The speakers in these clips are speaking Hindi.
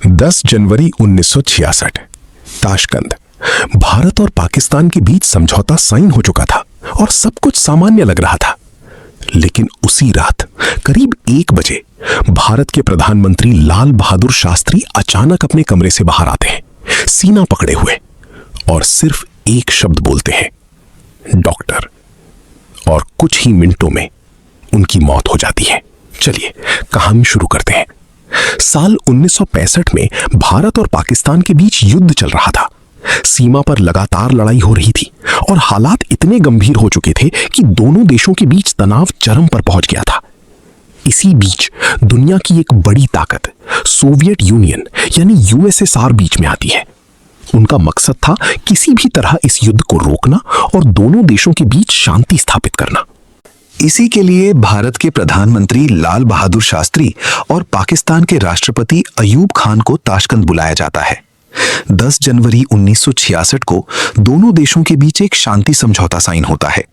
10 जनवरी 1966 ताशकंद। भारत और पाकिस्तान के बीच समझौता साइन हो चुका था और सब कुछ सामान्य लग रहा था। लेकिन उसी रात करीब 1 बजे भारत के प्रधानमंत्री लाल बहादुर शास्त्री अचानक अपने कमरे से बाहर आते हैं, सीना पकड़े हुए, और सिर्फ एक शब्द बोलते हैं, डॉक्टर। और कुछ ही मिनटों में उनकी मौत हो जाती है। चलिए कहानी शुरू करते हैं। साल 1965 में भारत और पाकिस्तान के बीच युद्ध चल रहा था। सीमा पर लगातार लड़ाई हो रही थी और हालात इतने गंभीर हो चुके थे कि दोनों देशों के बीच तनाव चरम पर पहुंच गया था। इसी बीच दुनिया की एक बड़ी ताकत सोवियत यूनियन यानी यूएसएसआर बीच में आती है। उनका मकसद था किसी भी तरह इस युद्ध को रोकना और दोनों देशों के बीच शांति स्थापित करना। इसी के लिए भारत के प्रधानमंत्री लाल बहादुर शास्त्री और पाकिस्तान के राष्ट्रपति अयूब खान को ताशकंद बुलाया जाता है। 10 जनवरी 1966 को दोनों देशों के बीच एक शांति समझौता साइन होता है,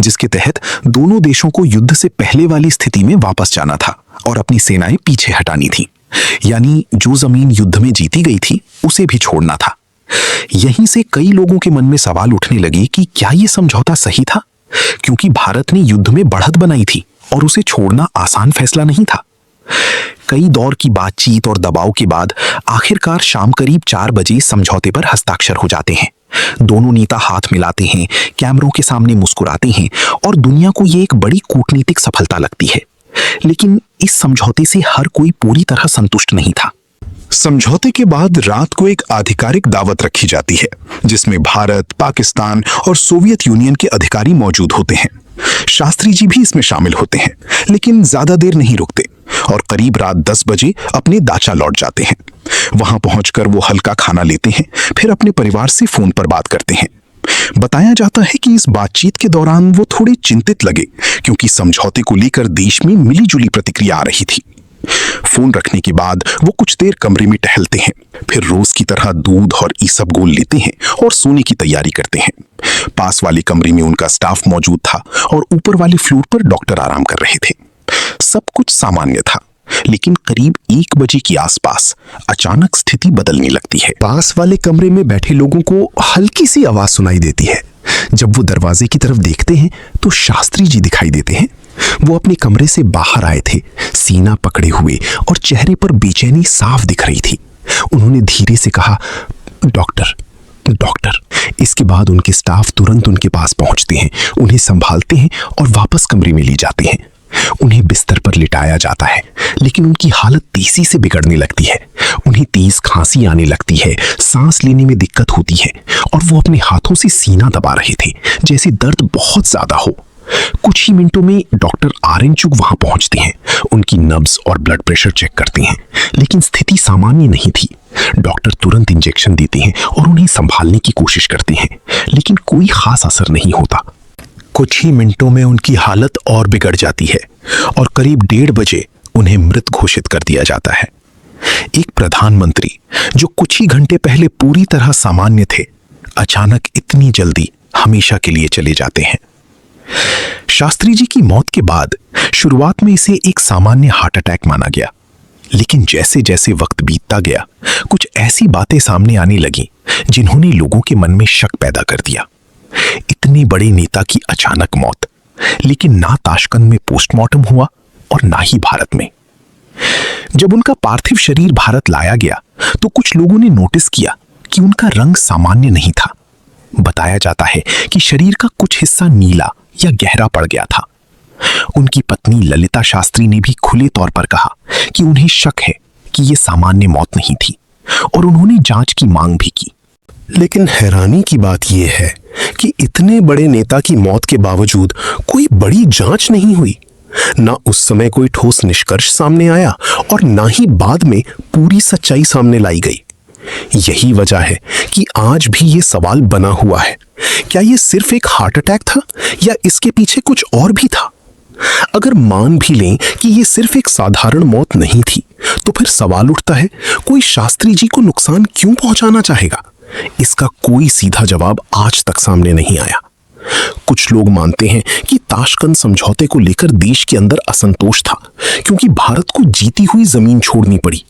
जिसके तहत दोनों देशों को युद्ध से पहले वाली स्थिति में वापस जाना था और अपनी सेनाएं पीछे हटानी थी। यानी जो जमीन युद्ध में जीती गई थी उसे भी छोड़ना था। यहीं से कई लोगों के मन में सवाल उठने लगे कि क्या यह समझौता सही था, क्योंकि भारत ने युद्ध में बढ़त बनाई थी और उसे छोड़ना आसान फैसला नहीं था। कई दौर की बातचीत और दबाव के बाद आखिरकार शाम करीब 4 बजे समझौते पर हस्ताक्षर हो जाते हैं। दोनों नेता हाथ मिलाते हैं, कैमरों के सामने मुस्कुराते हैं और दुनिया को यह एक बड़ी कूटनीतिक सफलता लगती है। लेकिन इस समझौते से हर कोई पूरी तरह संतुष्ट नहीं था। समझौते के बाद रात को एक आधिकारिक दावत रखी जाती है, जिसमें भारत, पाकिस्तान और सोवियत यूनियन के अधिकारी मौजूद होते हैं। शास्त्री जी भी इसमें शामिल होते हैं, लेकिन ज्यादा देर नहीं रुकते और करीब रात 10 बजे अपने दाचा लौट जाते हैं। वहां पहुंचकर वो हल्का खाना लेते हैं, फिर अपने परिवार से फोन पर बात करते हैं। बताया जाता है कि इस बातचीत के दौरान वो थोड़े चिंतित लगे, क्योंकि समझौते को लेकर देश में मिलीजुली प्रतिक्रिया आ रही थी। फोन रखने के बाद वो कुछ देर कमरे में टहलते हैं, फिर रोज की तरह दूध और इसबगोल लेते हैं और सोने की तैयारी करते हैं। पास वाले कमरे में उनका स्टाफ मौजूद था और ऊपर वाले फ्लोर पर डॉक्टर आराम कर रहे थे। सब कुछ सामान्य था, लेकिन करीब 1 बजे के आसपास अचानक स्थिति बदलने लगती है। पास वाले कमरे में बैठे लोगों को हल्की सी आवाज सुनाई देती है। जब वो दरवाजे की तरफ देखते हैं तो शास्त्री जी दिखाई देते हैं। वो अपने कमरे से बाहर आए थे, सीना पकड़े हुए, और चेहरे पर बेचैनी साफ दिख रही थी। उन्होंने धीरे से कहा, डॉक्टर, डॉक्टर। इसके बाद उनके स्टाफ तुरंत उनके पास पहुंचते हैं, उन्हें संभालते हैं और वापस कमरे में ले जाते हैं। उन्हें बिस्तर पर लिटाया जाता है, लेकिन उनकी हालत तेजी से बिगड़ने लगती है। उन्हें तेज खांसी आने लगती है, सांस लेने में दिक्कत होती है और वो अपने हाथों से सीना दबा रहे थे, जैसे दर्द बहुत ज्यादा हो। कुछ ही मिनटों में डॉक्टर आर्यनचुक वहां पहुंचते हैं, उनकी नब्ज और ब्लड प्रेशर चेक करते हैं, लेकिन स्थिति सामान्य नहीं थी। डॉक्टर तुरंत इंजेक्शन देते हैं और उन्हें संभालने की कोशिश करते हैं, लेकिन कोई खास असर नहीं होता। कुछ ही मिनटों में उनकी हालत और बिगड़ जाती है और करीब 1:30 बजे उन्हें मृत घोषित कर दिया जाता है। एक प्रधानमंत्री जो कुछ ही घंटे पहले पूरी तरह सामान्य थे, अचानक इतनी जल्दी हमेशा के लिए चले जाते हैं। शास्त्री जी की मौत के बाद शुरुआत में इसे एक सामान्य हार्ट अटैक माना गया, लेकिन जैसे जैसे वक्त बीतता गया, कुछ ऐसी बातें सामने आने लगी जिन्होंने लोगों के मन में शक पैदा कर दिया। इतने बड़े नेता की अचानक मौत, लेकिन ना ताशकंद में पोस्टमार्टम हुआ और ना ही भारत में। जब उनका पार्थिव शरीर भारत लाया गया तो कुछ लोगों ने नोटिस किया कि उनका रंग सामान्य नहीं था। बताया जाता है कि शरीर का कुछ हिस्सा नीला या गहरा पड़ गया था। उनकी पत्नी ललिता शास्त्री ने भी खुले तौर पर कहा कि उन्हें शक है कि यह सामान्य मौत नहीं थी, और उन्होंने जांच की मांग भी की। लेकिन हैरानी की बात यह है कि इतने बड़े नेता की मौत के बावजूद कोई बड़ी जांच नहीं हुई। ना उस समय कोई ठोस निष्कर्ष सामने आया और ना ही बाद में पूरी सच्चाई सामने लाई गई। यही वजह है कि आज भी ये सवाल बना हुआ है, क्या ये सिर्फ एक हार्ट अटैक था या इसके पीछे कुछ और भी था? अगर मान भी लें कि ये सिर्फ एक साधारण मौत नहीं थी, तो फिर सवाल उठता है, कोई शास्त्री जी को नुकसान क्यों पहुंचाना चाहेगा? इसका कोई सीधा जवाब आज तक सामने नहीं आया। कुछ लोग मानते हैं कि ताशकंद समझौते को लेकर देश के अंदर असंतोष था, क्योंकि भारत को जीती हुई जमीन छोड़नी पड़ी।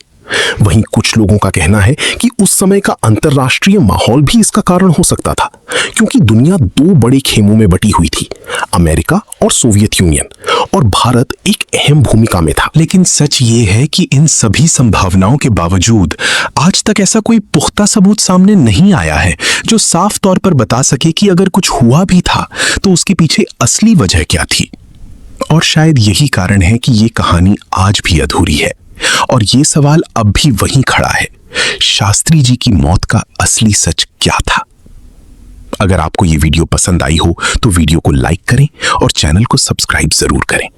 वहीं कुछ लोगों का कहना है कि उस समय का अंतर्राष्ट्रीय माहौल भी इसका कारण हो सकता था, क्योंकि दुनिया दो बड़े खेमों में बटी हुई थी, अमेरिका और सोवियत यूनियन, और भारत एक अहम भूमिका में था। लेकिन सच ये है कि इन सभी संभावनाओं के बावजूद आज तक ऐसा कोई पुख्ता सबूत सामने नहीं आया है जो साफ तौर पर बता सके कि अगर कुछ हुआ भी था तो उसके पीछे असली वजह क्या थी। और शायद यही कारण है कि ये कहानी आज भी अधूरी है, और ये सवाल अब भी वहीं खड़ा है, शास्त्री जी की मौत का असली सच क्या था। अगर आपको ये वीडियो पसंद आई हो तो वीडियो को लाइक करें और चैनल को सब्सक्राइब जरूर करें।